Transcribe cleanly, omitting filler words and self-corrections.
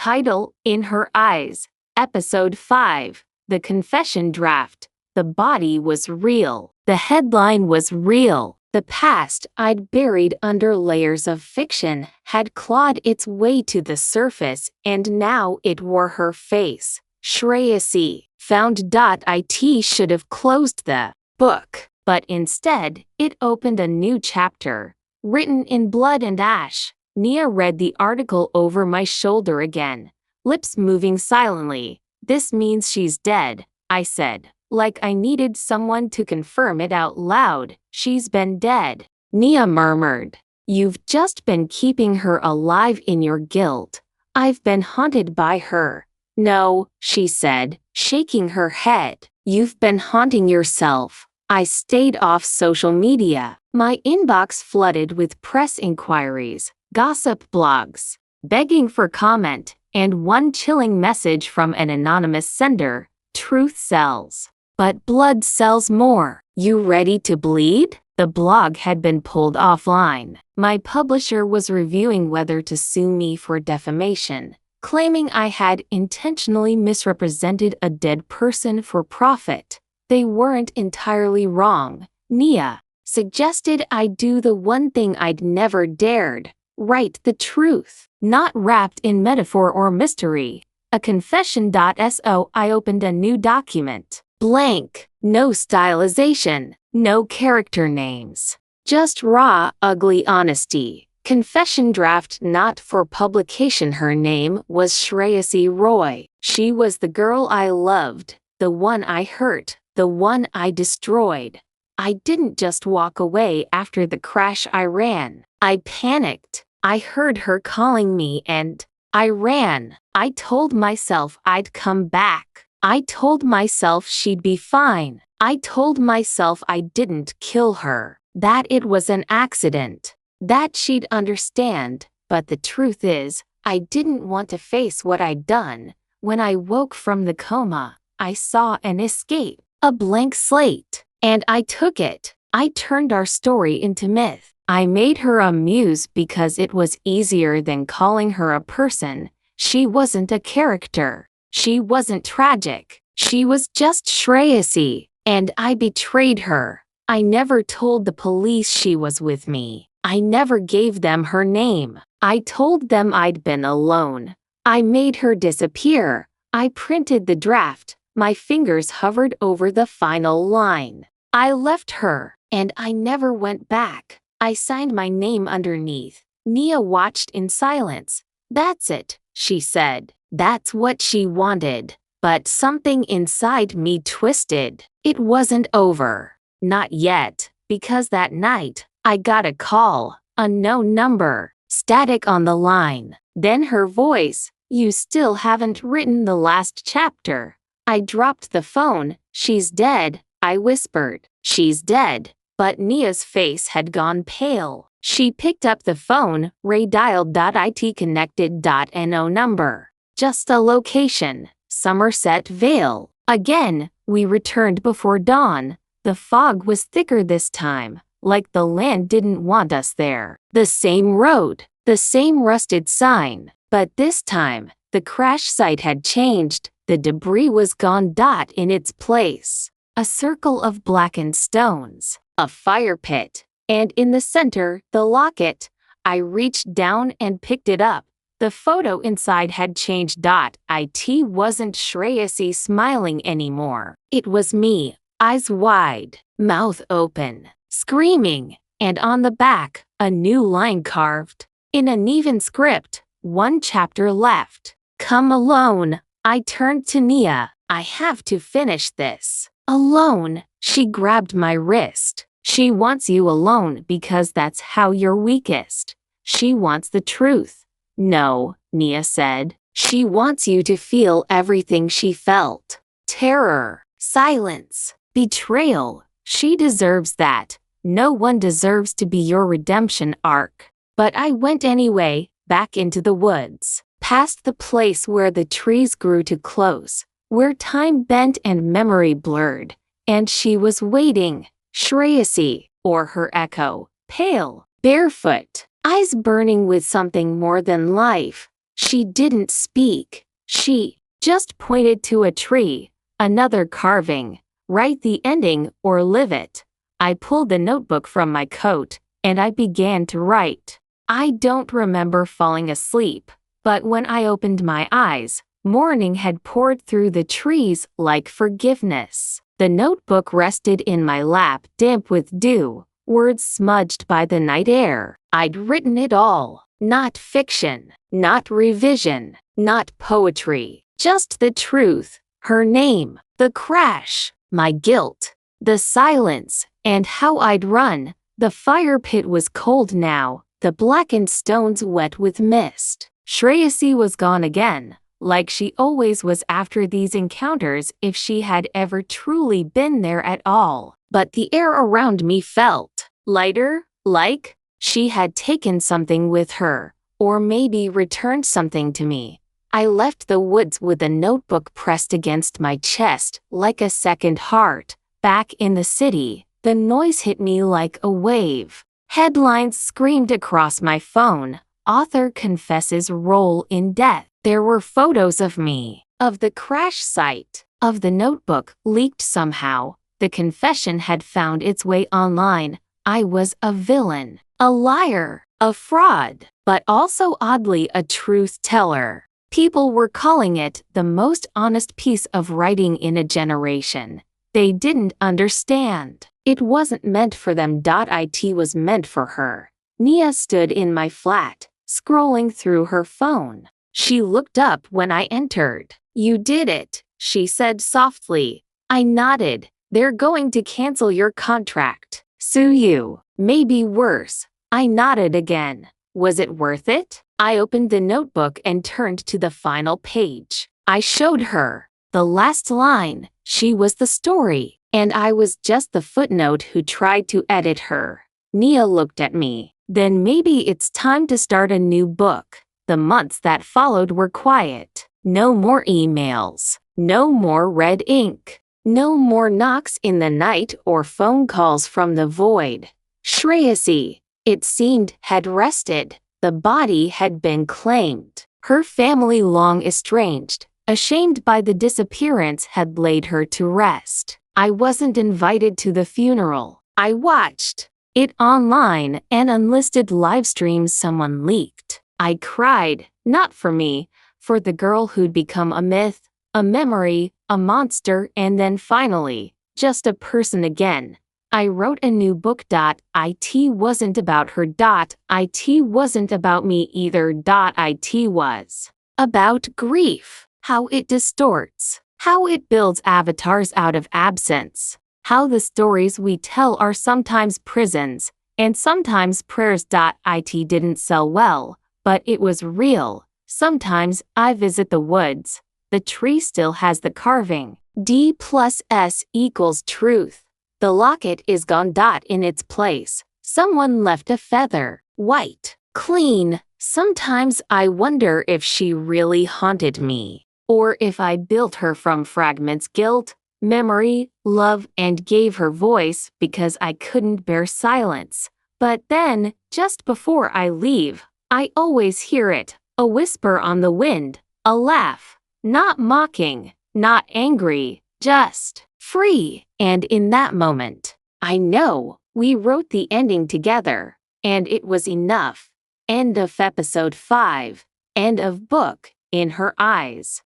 Title: In Her Eyes. Episode 5. The Confession Draft. The body was real. The headline was real. The past I'd buried under layers of fiction had clawed its way to the surface, and now it wore her face. Shreyasi found.it should have closed the book, but instead, it opened a new chapter. Written in blood and ash. Nia read the article over my shoulder again, lips moving silently. "This means she's dead," I said, like I needed someone to confirm it out loud. "She's been dead," Nia murmured. "You've just been keeping her alive in your guilt. I've been haunted by her." "No," she said, shaking her head. "You've been haunting yourself." I stayed off social media. My inbox flooded with press inquiries, gossip blogs, begging for comment, and one chilling message from an anonymous sender: "Truth sells, but blood sells more. You ready to bleed?" The blog had been pulled offline. My publisher was reviewing whether to sue me for defamation, claiming I had intentionally misrepresented a dead person for profit. They weren't entirely wrong. Nia suggested I do the one thing I'd never dared: write the truth, not wrapped in metaphor or mystery. A confession.so. I opened a new document. Blank. No stylization. No character names. Just raw, ugly honesty. Confession draft not for publication. Her name was Shreyasi Roy. She was the girl I loved, the one I hurt, the one I destroyed. I didn't just walk away after the crash. I ran. I panicked. I heard her calling me and I ran. I told myself I'd come back. I told myself she'd be fine. I told myself I didn't kill her, that it was an accident, that she'd understand. But the truth is, I didn't want to face what I'd done. When I woke from the coma, I saw an escape, a blank slate, and I took it. I turned our story into myth. I made her a muse because it was easier than calling her a person. She wasn't a character. She wasn't tragic. She was just Shreyasi, and I betrayed her. I never told the police she was with me. I never gave them her name. I told them I'd been alone. I made her disappear. I printed the draft. My fingers hovered over the final line. I left her, and I never went back. I signed my name underneath. Nia watched in silence. "That's it," she said. That's what she wanted. But something inside me twisted. It wasn't over. Not yet, because that night, I got a call. Unknown number. Static on the line. Then her voice: "You still haven't written the last chapter." I dropped the phone. "She's dead," I whispered. "She's dead." But Nia's face had gone pale. She picked up the phone. Ray dialed.it connected.no number. Just a location. Somerset Vale. Again, we returned before dawn. The fog was thicker this time, like the land didn't want us there. The same road, the same rusted sign. But this time, the crash site had changed. The debris was gone. In its place, a circle of blackened stones, a fire pit, and in the center, the locket. I reached down and picked it up. The photo inside had changed. It wasn't Shreyasi smiling anymore. It was me, eyes wide, mouth open, screaming, and on the back, a new line carved. In uneven script, one chapter left. "Come alone." I turned to Nia. "I have to finish this." "Alone?" She grabbed my wrist. "She wants you alone because that's how you're weakest. She wants the truth." "No," Nia said. "She wants you to feel everything she felt. Terror, silence, betrayal. She deserves that. No one deserves to be your redemption arc." But I went anyway, back into the woods, past the place where the trees grew too close, where time bent and memory blurred. And she was waiting. Shreyasi, or her echo, pale, barefoot, eyes burning with something more than life. She didn't speak. She just pointed to a tree, another carving. Write the ending or live it. I pulled the notebook from my coat, and I began to write. I don't remember falling asleep, but when I opened my eyes, morning had poured through the trees like forgiveness. The notebook rested in my lap, damp with dew, words smudged by the night air. I'd written it all. Not fiction, not revision, not poetry. Just the truth. Her name, the crash, my guilt, the silence, and how I'd run. The fire pit was cold now, the blackened stones wet with mist. Shreyasi was gone again, like she always was after these encounters if she had ever truly been there at all. But the air around me felt lighter, like she had taken something with her, or maybe returned something to me. I left the woods with a notebook pressed against my chest like a second heart. Back in the city, the noise hit me like a wave. Headlines screamed across my phone. Author confesses role in death. There were photos of me, of the crash site, of the notebook leaked somehow. The confession had found its way online. I was a villain, a liar, a fraud, but also oddly a truth teller. People were calling it the most honest piece of writing in a generation. They didn't understand. It wasn't meant for them. It was meant for her. Nia stood in my flat, scrolling through her phone. She looked up when I entered. You did it, she said softly. I nodded. They're going to cancel your contract. Sue you. Maybe worse. I nodded again. Was it worth it? I opened the notebook and turned to the final page. I showed her. The last line. She was the story, and I was just the footnote who tried to edit her. Nia looked at me. Then maybe it's time to start a new book. The months that followed were quiet. No more emails. No more red ink. No more knocks in the night or phone calls from the void. Shreyasi, it seemed, had rested. The body had been claimed. Her family, long estranged, ashamed by the disappearance, had laid her to rest. I wasn't invited to the funeral. I watched it online, an unlisted livestream someone leaked. I cried, not for me, for the girl who'd become a myth, a memory, a monster, and then finally, just a person again. I wrote a new book. It wasn't about her. It wasn't about me either. It was about grief, how it distorts, how it builds avatars out of absence, how the stories we tell are sometimes prisons and sometimes prayers. It didn't sell well, but it was real. Sometimes I visit the woods. The tree still has the carving. D+S = truth. The locket is gone. In its place, someone left a feather. White. Clean. Sometimes I wonder if she really haunted me, or if I built her from fragments, guilt, memory, love, and gave her voice because I couldn't bear silence. But then, just before I leave, I always hear it, a whisper on the wind, a laugh. Not mocking, not angry, just free. And in that moment, I know we wrote the ending together, and it was enough. End of episode 5. End of book. In her eyes.